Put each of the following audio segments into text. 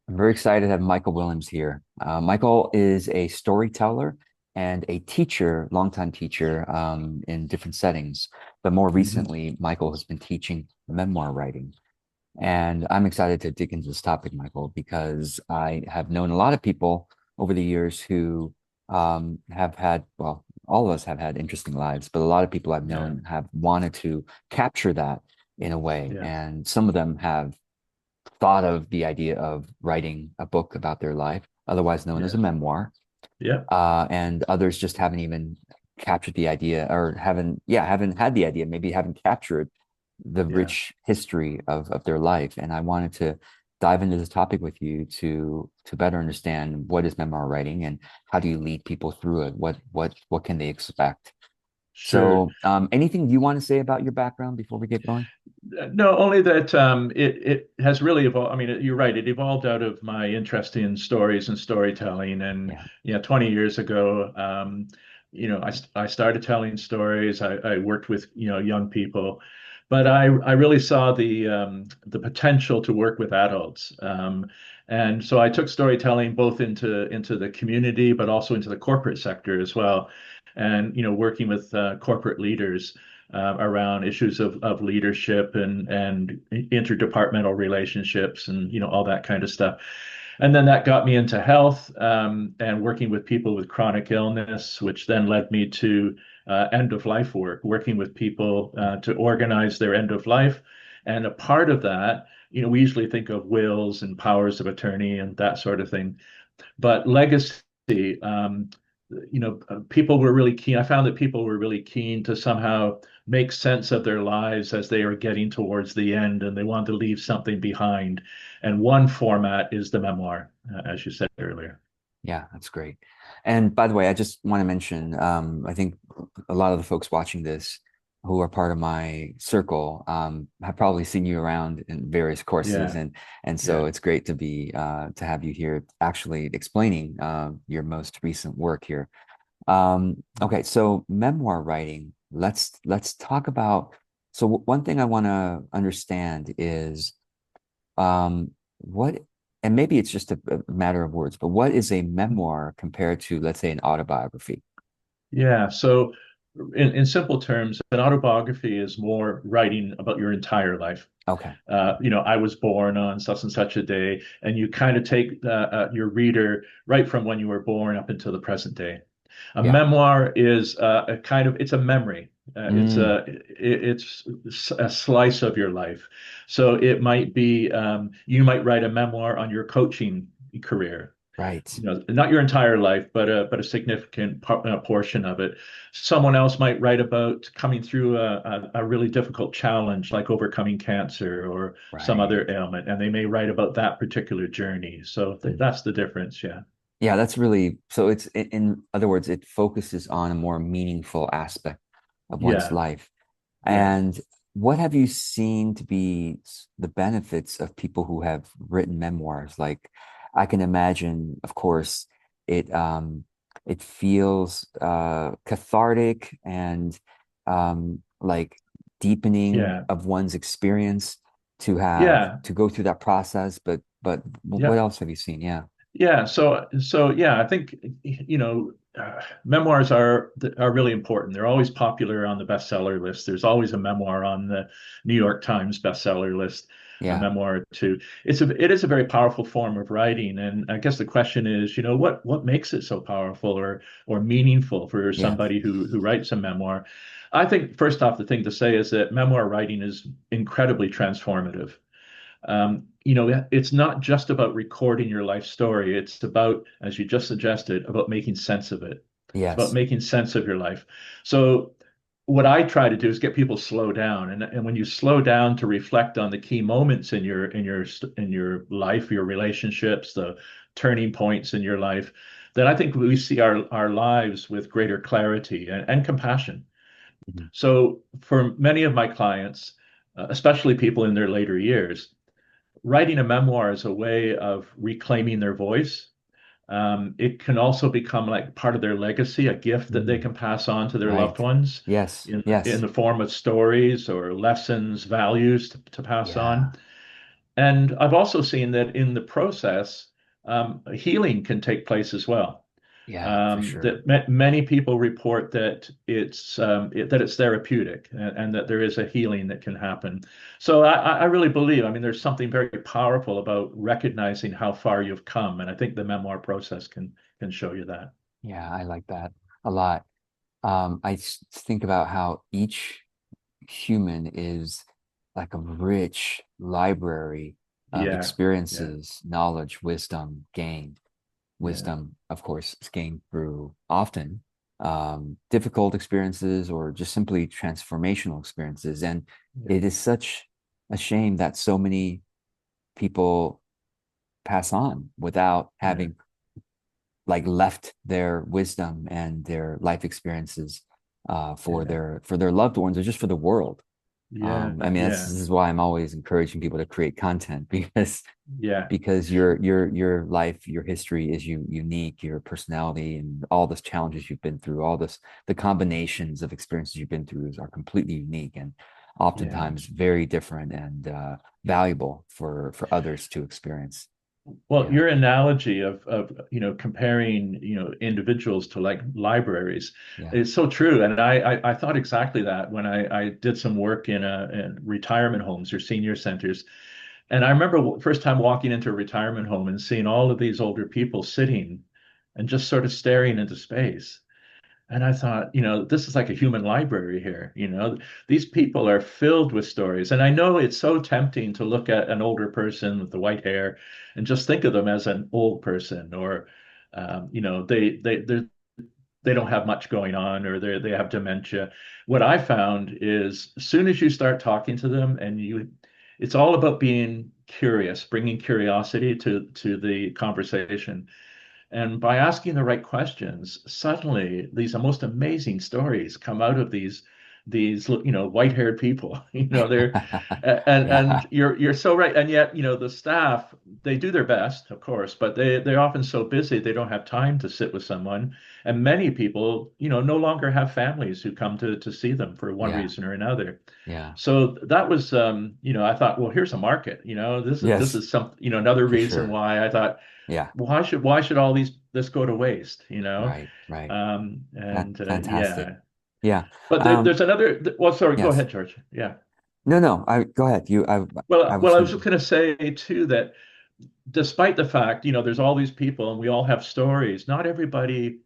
I'm very excited to have Michael Williams here. Michael is a storyteller and a teacher, longtime teacher in different settings. But more Mhm. recently, Michael has been teaching memoir writing. And I'm excited to dig into this topic, Michael, because I have known a lot of people over the years who have had, well, all of us have had interesting lives, but a lot of people I've Yeah, known have wanted to capture that in a way. yeah, And some of them have thought of the idea of writing a book about their life, otherwise known as a yeah, memoir. yeah, And others just haven't even captured the idea or haven't had the idea, maybe haven't captured the yeah. rich history of their life. And I wanted to dive into this topic with you to better understand what is memoir writing and how do you lead people through it? What can they expect? Sure. So, anything you want to say about your background before we get going? No, only that it has really evolved. I mean, you're right. It evolved out of my interest in stories and storytelling. And Yeah. 20 years ago, I started telling stories. I worked with young people, but I really saw the potential to work with adults. And so I took storytelling both into the community, but also into the corporate sector as well. And working with corporate leaders around issues of leadership and interdepartmental relationships and all that kind of stuff. And then that got me into health and working with people with chronic illness, which then led me to end of life work, working with people to organize their end of life. And a part of that, we usually think of wills and powers of attorney and that sort of thing. But legacy, people were really keen. I found that people were really keen to somehow make sense of their lives as they are getting towards the end, and they wanted to leave something behind. And one format is the memoir, as you said earlier. Yeah, that's great. And by the way, I just want to mention, I think a lot of the folks watching this who are part of my circle have probably seen you around in various courses, Yeah, and so yeah. it's great to have you here actually explaining your most recent work here. Okay, so memoir writing. Let's talk about. So one thing I want to understand is what, and maybe it's just a matter of words, but what is a memoir compared to, let's say, an autobiography? Yeah. So, in simple terms, an autobiography is more writing about your entire life. Okay. I was born on such and such a day, and you kind of take your reader right from when you were born up until the present day. A Yeah. memoir is a kind of it's a memory. Mm, It's a slice of your life. So it might be you might write a memoir on your coaching career, right. not your entire life, but a significant portion of it. Someone else might write about coming through a really difficult challenge, like overcoming cancer or some Right. other ailment, and they may write about that particular journey. So Mm. that's the difference. Yeah. Yeah, that's really so it's in other words, it focuses on a more meaningful aspect of one's Yeah. life. Yeah. And what have you seen to be the benefits of people who have written memoirs? Like, I can imagine, of course, it it feels cathartic and like deepening Yeah. of one's experience to have Yeah. to go through that process. But what Yeah. else have you seen? Yeah. Yeah. So yeah, I think memoirs are really important. They're always popular on the bestseller list. There's always a memoir on the New York Times bestseller list, a Yeah. memoir or two. It is a very powerful form of writing, and I guess the question is, what makes it so powerful or meaningful for Yeah. somebody who writes a memoir? I think first off, the thing to say is that memoir writing is incredibly transformative. It's not just about recording your life story. It's about, as you just suggested, about making sense of it. It's about Yes. making sense of your life. So what I try to do is get people slow down. And when you slow down to reflect on the key moments in your life, your relationships, the turning points in your life, then I think we see our lives with greater clarity and compassion. Mhm. So for many of my clients, especially people in their later years, writing a memoir is a way of reclaiming their voice. It can also become like part of their legacy, a gift that they Mm. can pass on to their loved Right. ones Yes. in Yes. the form of stories or lessons, values to pass Yeah. on. And I've also seen that in the process, healing can take place as well. Yeah, for sure. That many people report that that it's therapeutic, and that there is a healing that can happen. So I really believe, I mean, there's something very powerful about recognizing how far you've come, and I think the memoir process can show you that. Yeah, I like that a lot. Think about how each human is like a rich library of Yeah, yeah, experiences, knowledge, wisdom gained. yeah, Wisdom, of course, is gained through often difficult experiences or just simply transformational experiences. And yeah, it is such a shame that so many people pass on without yeah, having like left their wisdom and their life experiences yeah, for their loved ones or just for the world. yeah, I mean, yeah, this is why I'm always encouraging people to create content yeah, because your life, your history is unique, your personality and all the challenges you've been through, all this the combinations of experiences you've been through are completely unique and yeah. oftentimes very different and valuable for others to experience. Well, Yeah, your analogy of comparing individuals to like libraries yeah. is so true, and I thought exactly that when I did some work in retirement homes or senior centers, and I remember first time walking into a retirement home and seeing all of these older people sitting and just sort of staring into space. And I thought, this is like a human library here. These people are filled with stories. And I know it's so tempting to look at an older person with the white hair and just think of them as an old person, or, they don't have much going on, or they have dementia. What I found is as soon as you start talking to them, it's all about being curious, bringing curiosity to the conversation. And by asking the right questions, suddenly these most amazing stories come out of these white-haired people. They're and Yeah, you're so right. And yet, the staff, they do their best, of course, but they're often so busy they don't have time to sit with someone. And many people, no longer have families who come to see them for one yeah, reason or another. yeah. So that was, I thought, well, here's a market. This Yes, is some, another for reason sure. why I thought, Yeah, why should all this go to waste, right, right. And Fantastic. yeah. Yeah. But there's another. Well, sorry, go Yes. ahead, George. Yeah. No, no. I go ahead. I Well, was I gonna was just going to say too that despite the fact, there's all these people and we all have stories, not everybody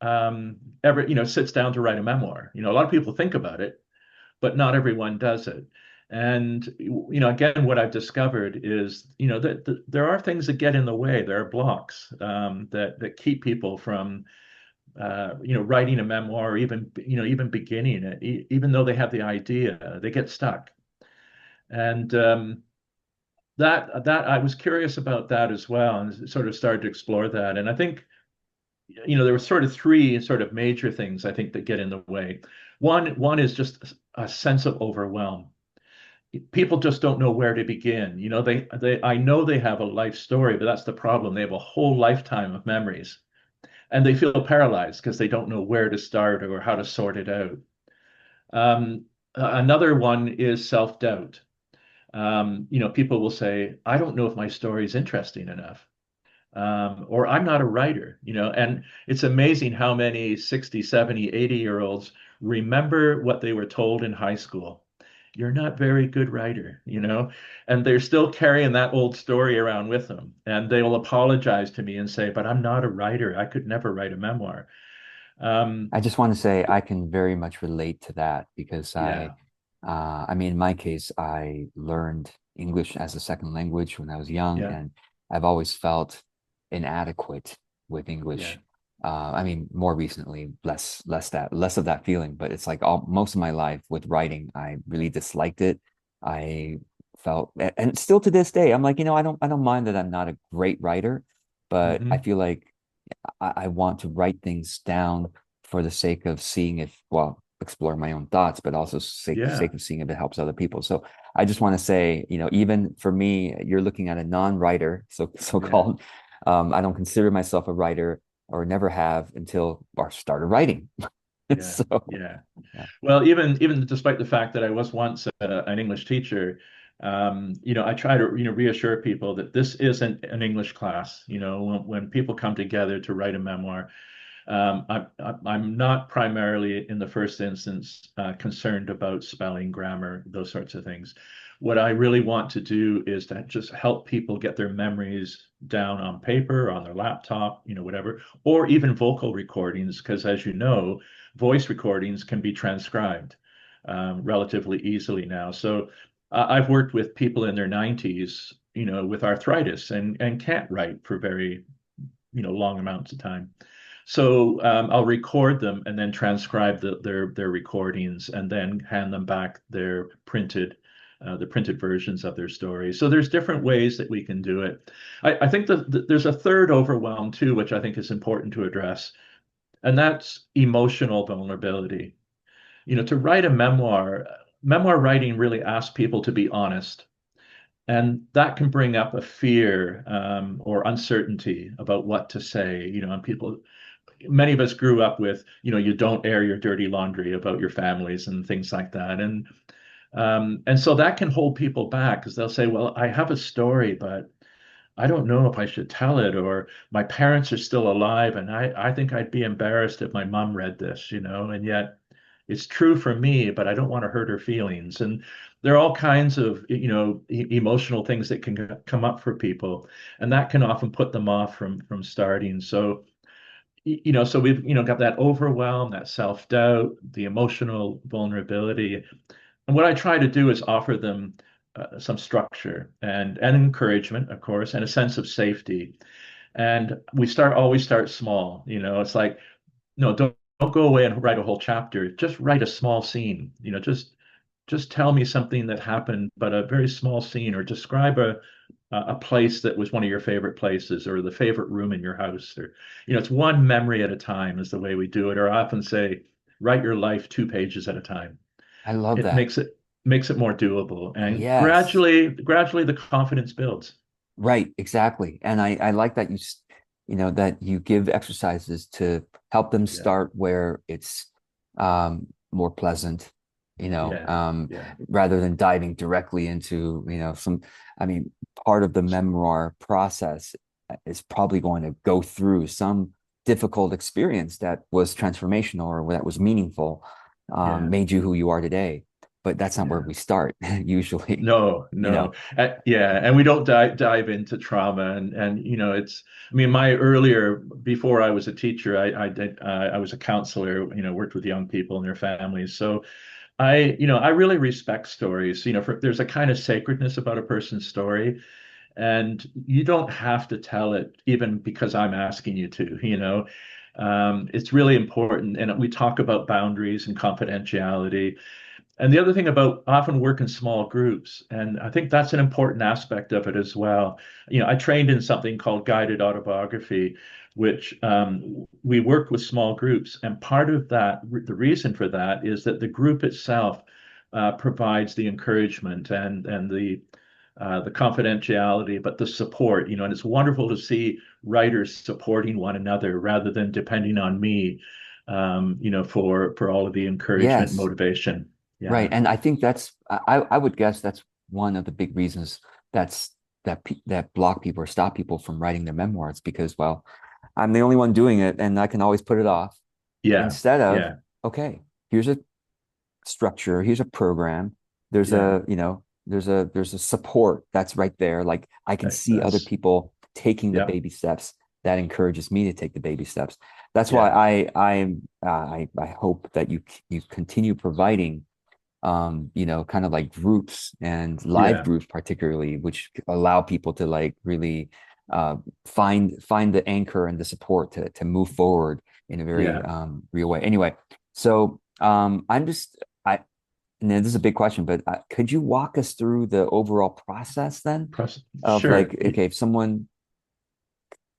ever, sits down to write a memoir. A lot of people think about it, but not everyone does it. And again, what I've discovered is, that there are things that get in the way. There are blocks that keep people from, writing a memoir, or even beginning it. Even though they have the idea, they get stuck. And that I was curious about that as well, and sort of started to explore that. And I think, there were sort of three sort of major things I think that get in the way. One is just a sense of overwhelm. People just don't know where to begin. I know they have a life story, but that's the problem. They have a whole lifetime of memories, and they feel paralyzed because they don't know where to start or how to sort it out. Another one is self-doubt. People will say, I don't know if my story is interesting enough, or I'm not a writer, and it's amazing how many 60, 70, 80-year-olds remember what they were told in high school. You're not very good writer, and they're still carrying that old story around with them. And they will apologize to me and say, but I'm not a writer. I could never write a memoir. Um, I just want to say I can very much relate to that because yeah, I mean, in my case, I learned English as a second language when I was young, yeah, and I've always felt inadequate with yeah, English. I mean, more recently, less of that feeling, but it's like most of my life with writing, I really disliked it. I and still to this day, I'm like, I don't mind that I'm not a great writer, but I hmm feel like I want to write things down for the sake of seeing if, well, explore my own thoughts, but also yeah, sake of seeing if it helps other people. So I just want to say, even for me, you're looking at a non-writer, so yeah, called. I don't consider myself a writer or never have until I started writing. yeah, So yeah. yeah, Well, even despite the fact that I was once an English teacher, I try to, reassure people that this isn't an English class. When people come together to write a memoir, I'm not primarily in the first instance concerned about spelling, grammar, those sorts of things. What I really want to do is to just help people get their memories down on paper, on their laptop, whatever, or even vocal recordings, because as you know, voice recordings can be transcribed relatively easily now. So I've worked with people in their 90s, with arthritis and can't write for very, long amounts of time. So I'll record them and then transcribe their recordings and then hand them back the printed versions of their stories. So there's different ways that we can do it. I think that there's a third overwhelm too, which I think is important to address, and that's emotional vulnerability. To write a memoir writing really asks people to be honest. And that can bring up a fear or uncertainty about what to say, and many of us grew up with, you don't air your dirty laundry about your families and things like that. And so that can hold people back because they'll say, well, I have a story, but I don't know if I should tell it, or my parents are still alive, and I think I'd be embarrassed if my mom read this, and yet it's true for me, but I don't want to hurt her feelings. And there are all kinds of, emotional things that can come up for people, and that can often put them off from starting. So so we've got that overwhelm, that self-doubt, the emotional vulnerability, and what I try to do is offer them some structure and encouragement, of course, and a sense of safety. And we always start small. It's like, no, don't go away and write a whole chapter. Just write a small scene. Just tell me something that happened, but a very small scene, or describe a place that was one of your favorite places, or the favorite room in your house, or it's one memory at a time is the way we do it. Or I often say, write your life 2 pages at a time. I love It that. makes it more doable, and Yes. gradually the confidence builds. Right, exactly. And I like that that you give exercises to help them Yeah, start where it's more pleasant, yeah, yeah, rather than diving directly into, I mean, part of the memoir process is probably going to go through some difficult experience that was transformational or that was meaningful, yeah, made you who you are today. But that's not where yeah. we start usually, No, you know. no. Yeah, and we don't dive into trauma, and it's. I mean, my earlier before I was a teacher, I was a counselor. Worked with young people and their families. So I really respect stories. There's a kind of sacredness about a person's story, and you don't have to tell it even because I'm asking you to. It's really important, and we talk about boundaries and confidentiality. And the other thing about often work in small groups, and I think that's an important aspect of it as well. I trained in something called guided autobiography, which we work with small groups. And part of that, the reason for that is that the group itself provides the encouragement and the confidentiality, but the support, and it's wonderful to see writers supporting one another rather than depending on me, for all of the encouragement and Yes. motivation. Right. Yeah. And I think I would guess that's one of the big reasons that's that block people or stop people from writing their memoirs because, well, I'm the only one doing it and I can always put it off Yeah. instead of, Yeah. okay, here's a structure, here's a program, there's Yeah. there's a support that's right there. Like I can see other That's, people taking the yeah. baby steps that encourages me to take the baby steps. That's why Yeah. I hope that you continue providing kind of like groups and live Yeah. groups particularly, which allow people to like really find the anchor and the support to move forward in a very Yeah. real way. Anyway, so I'm just I and this is a big question, but could you walk us through the overall process then of like, Sure. okay, if someone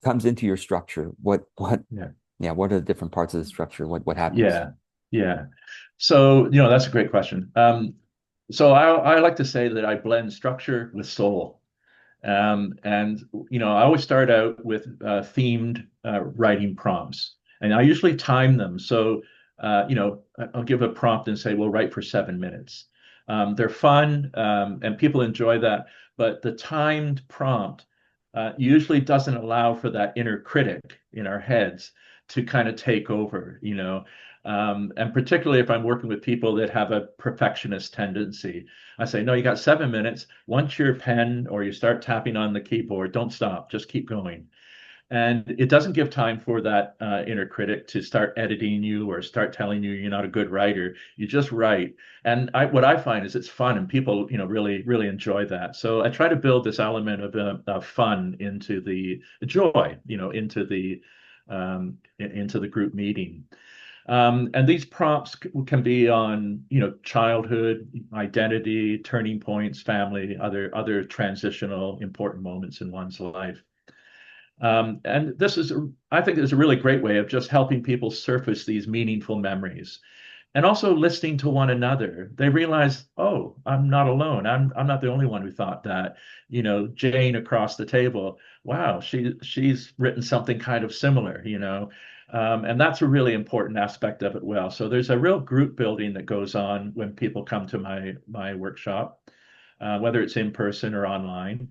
comes into your structure, what Yeah. yeah, what are the different parts of the structure? What happens? Yeah. Yeah. So, that's a great question. So I like to say that I blend structure with soul. And I always start out with themed writing prompts, and I usually time them. So I'll give a prompt and say, "Well, write for 7 minutes." They're fun, and people enjoy that. But the timed prompt usually doesn't allow for that inner critic in our heads to kind of take over, you know. And particularly if I'm working with people that have a perfectionist tendency, I say, no, you got 7 minutes. Once your pen or you start tapping on the keyboard, don't stop, just keep going. And it doesn't give time for that inner critic to start editing you or start telling you you're not a good writer. You just write. And what I find is it's fun, and people, really, really enjoy that. So I try to build this element of fun into the joy, into the group meeting. And these prompts can be on, childhood, identity, turning points, family, other transitional important moments in one's life. And I think, is a really great way of just helping people surface these meaningful memories. And also listening to one another. They realize, oh, I'm not alone. I'm not the only one who thought that. Jane across the table, wow, she's written something kind of similar, and that's a really important aspect of it. Well, so there's a real group building that goes on when people come to my workshop, whether it's in person or online.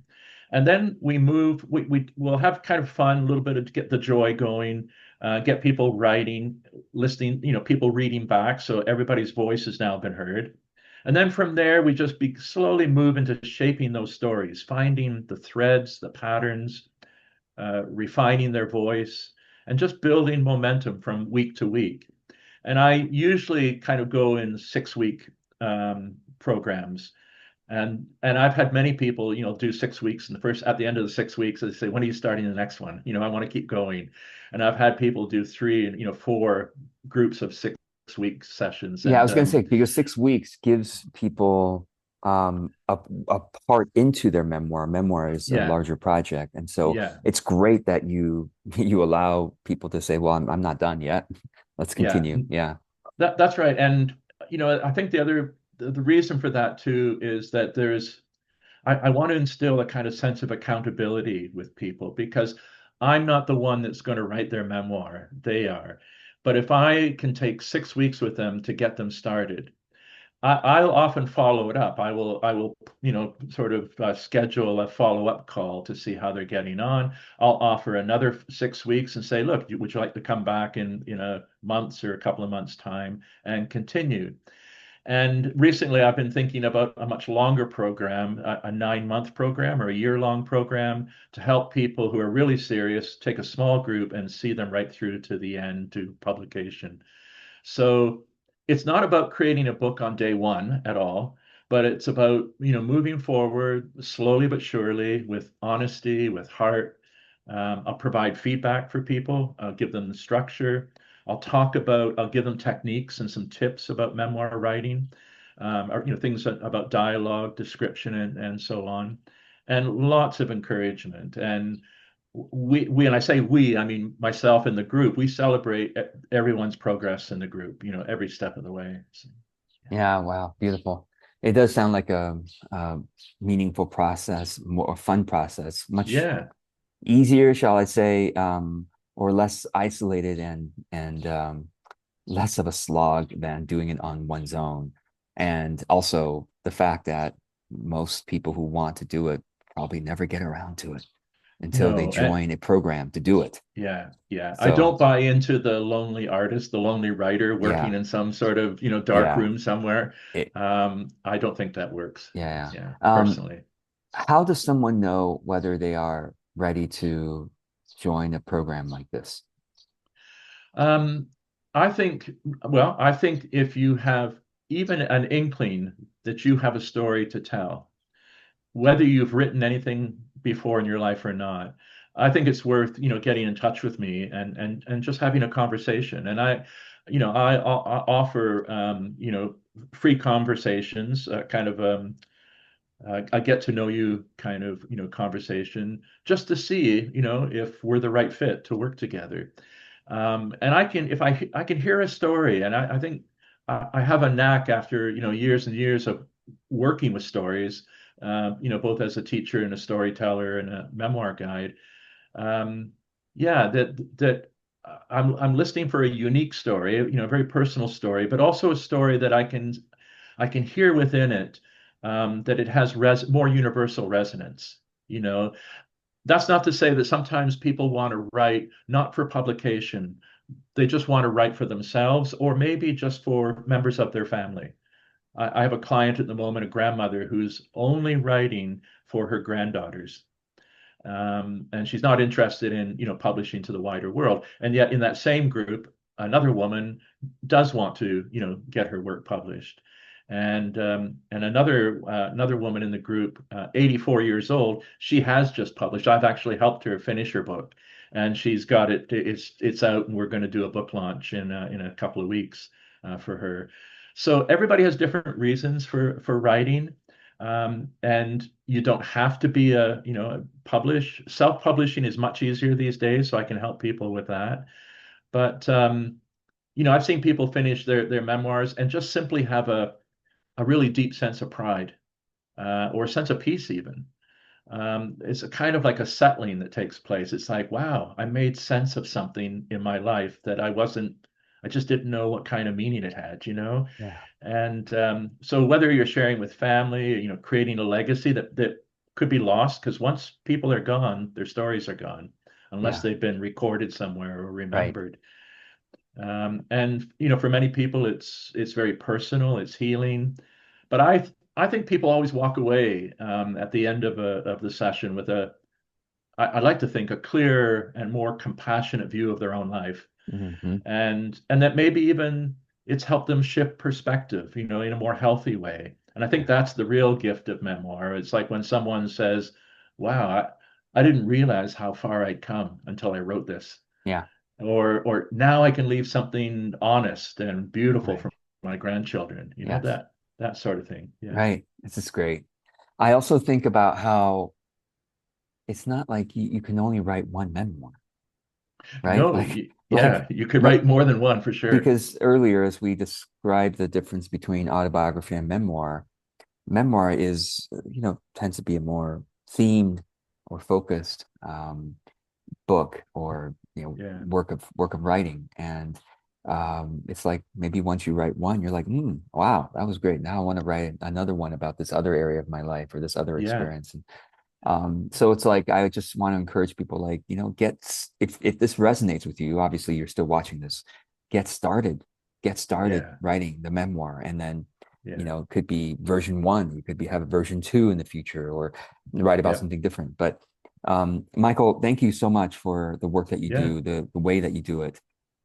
And then we'll have kind of fun, a little bit to get the joy going, get people writing, listening, people reading back. So everybody's voice has now been heard. And then from there, we just slowly move into shaping those stories, finding the threads, the patterns, refining their voice, and just building momentum from week to week. And I usually kind of go in 6 week programs. And I've had many people, do 6 weeks, and at the end of the 6 weeks, they say, "When are you starting the next one? I want to keep going." And I've had people do three and 4 groups of 6 week sessions, Yeah, I and was going to say because 6 weeks gives people a part into their memoir. Memoir is a yeah, larger project, and so yeah, it's great that you you allow people to say, "Well, I'm not done yet. Let's yeah. continue." Yeah, That's right. And I think the reason for that too is that I want to instill a kind of sense of accountability with people, because I'm not the one that's going to write their memoir. They are. But if I can take 6 weeks with them to get them started, I'll often follow it up. I will, sort of schedule a follow-up call to see how they're getting on. I'll offer another 6 weeks and say, look, would you like to come back in a month's or a couple of months' time and continue? And recently, I've been thinking about a much longer program, a 9 month program or a year-long program, to help people who are really serious take a small group and see them right through to the end, to publication. So it's not about creating a book on day one at all, but it's about, moving forward slowly but surely, with honesty, with heart. I'll provide feedback for people. I'll give them the structure. I'll give them techniques and some tips about memoir writing, or, things about dialogue, description, and so on, and lots of encouragement. And and I say we, I mean myself and the group, we celebrate everyone's progress in the group, every step of the way. So, yeah. Wow, beautiful. It does sound like a meaningful process, more a fun process, much yeah, easier, shall I say, or less isolated and less of a slog than doing it on one's own. And also the fact that most people who want to do it probably never get around to it until they no, join a program to do it. yeah, yeah. I So don't buy into the lonely artist, the lonely writer working yeah, in some sort of, dark yeah, room somewhere. it, I don't think that works. yeah. Yeah, Um, personally. how does someone know whether they are ready to join a program like this? Um, I think if you have even an inkling that you have a story to tell, whether you've written anything before in your life or not, I think it's worth, getting in touch with me and just having a conversation. And I offer, free conversations, kind of a get to know you kind of, conversation, just to see, if we're the right fit to work together. And if I can hear a story, and I think I have a knack after, years and years of working with stories, both as a teacher and a storyteller and a memoir guide. Um, yeah, that I'm listening for a unique story, a very personal story, but also a story that I can I can hear within it that it has more universal resonance. You know, that's not to say that sometimes people want to write not for publication, they just want to write for themselves or maybe just for members of their family. I have a client at the moment, a grandmother, who's only writing for her granddaughters. And she's not interested in, publishing to the wider world. And yet in that same group, another woman does want to, get her work published. And another woman in the group, 84 years old, she has just published. I've actually helped her finish her book, and she's got it. It's out, and we're going to do a book launch in a couple of weeks for her. So everybody has different reasons for writing. And you don't have to be publish. Self-publishing is much easier these days, so I can help people with that. But I've seen people finish their memoirs and just simply have a really deep sense of pride, or a sense of peace even. It's a kind of like a settling that takes place. It's like, wow, I made sense of something in my life that I just didn't know what kind of meaning it had. Yeah. And so whether you're sharing with family, creating a legacy that could be lost, because once people are gone, their stories are gone, unless Yeah. they've been recorded somewhere or Right. remembered. And for many people, it's very personal, it's healing. But I think people always walk away at the end of the session with I like to think, a clearer and more compassionate view of their own life, Hmm. and that maybe even it's helped them shift perspective, in a more healthy way. And I think Yeah. that's the real gift of memoir. It's like when someone says, "Wow, I didn't realize how far I'd come until I wrote this," Yeah. or now I can leave something honest and beautiful Right. for my grandchildren. Yes. That sort of thing. Yeah. Right. This is great. I also think about how it's not like you can only write one memoir, right? No, Like, yeah, you could like write more than one for sure. because earlier, as we described the difference between autobiography and memoir, memoir is, tends to be a more themed or focused book or, Yeah, work of writing. And it's like maybe once you write one, you're like, wow, that was great. Now I want to write another one about this other area of my life or this other yeah, experience. And so it's like I just want to encourage people, like, if this resonates with you, obviously you're still watching this, get started, get started yeah, writing the memoir, and then, yeah, it could be version one, you could have a version two in the future, or write about yeah, something different. But Michael, thank you so much for the work that you yeah, do, the way that you do it.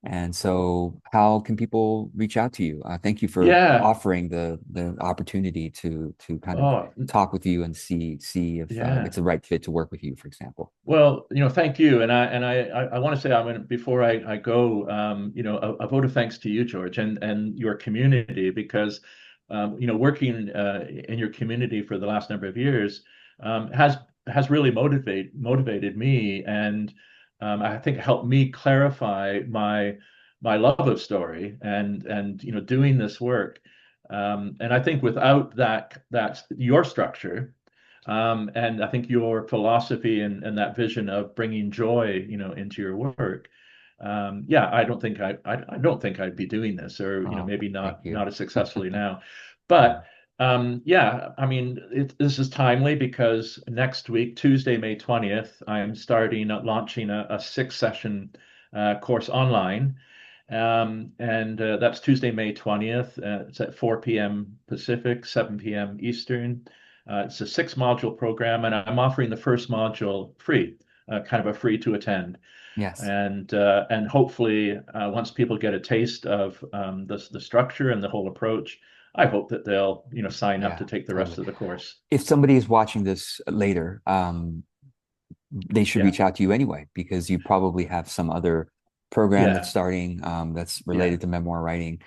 And so, how can people reach out to you? Thank you for yeah. offering the opportunity to kind of Oh, talk with you and see if yeah. it's a right fit to work with you, for example. Well, thank you. And I want to say, before I go, a vote of thanks to you, George, and your community, because working in your community for the last number of years has really motivated me, and I think helped me clarify my love of story and doing this work. And I think without that's your structure. And I think your philosophy and that vision of bringing joy, into your work, yeah, I don't think I'd be doing this, or Oh, maybe thank not you. as successfully now. Yeah. But yeah, I mean, this is timely because next week, Tuesday, May 20th, I'm launching a six-session course online. And that's Tuesday, May 20th. It's at 4 p.m. Pacific, 7 p.m. Eastern. It's a six-module program, and I'm offering the first module free, kind of a free to attend. Yes. And hopefully, once people get a taste of the structure and the whole approach, I hope that they'll sign up to Yeah, take the rest totally. of the course. If somebody is watching this later, they should Yeah, reach out to you anyway, because you probably have some other program that's yeah, starting, that's yeah, related to memoir writing.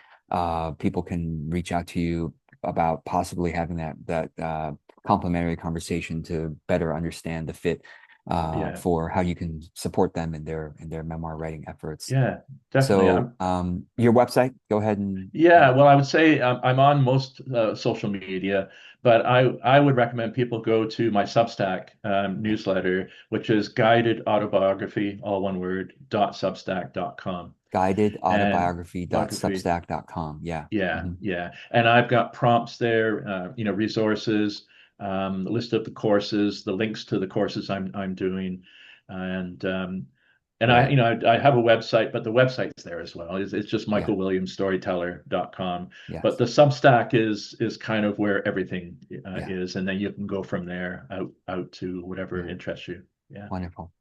People can reach out to you about possibly having that complimentary conversation to better understand the fit, yeah, for how you can support them in their memoir writing efforts. yeah, definitely. So, your website, go ahead Yeah, well, I would say I'm on most social media, but I would recommend people go to my Substack yeah, newsletter, which is guided autobiography, all one word, .substack.com. Guided and autobiography dot biography. substack.com. Yeah. Yeah, Hmm. yeah. And I've got prompts there, resources, the list of the courses, the links to the courses I'm doing, and I, Great. I have a website, but the website's there as well. It's just Yeah. michaelwilliamsstoryteller.com. But Yes. the Substack is kind of where everything Yeah. is, and then you can go from there out to whatever Yeah. interests you. Yeah. Wonderful.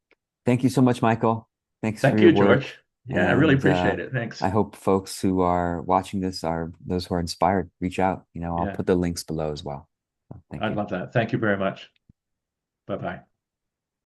Thank you so much, Michael. Thanks for Thank your you, work. George. Yeah, I really And appreciate it. Thanks. I hope folks who are watching this are those who are inspired. Reach out. I'll Yeah, put the links below as well. So thank I'd you. love that. Thank you very much. Bye bye.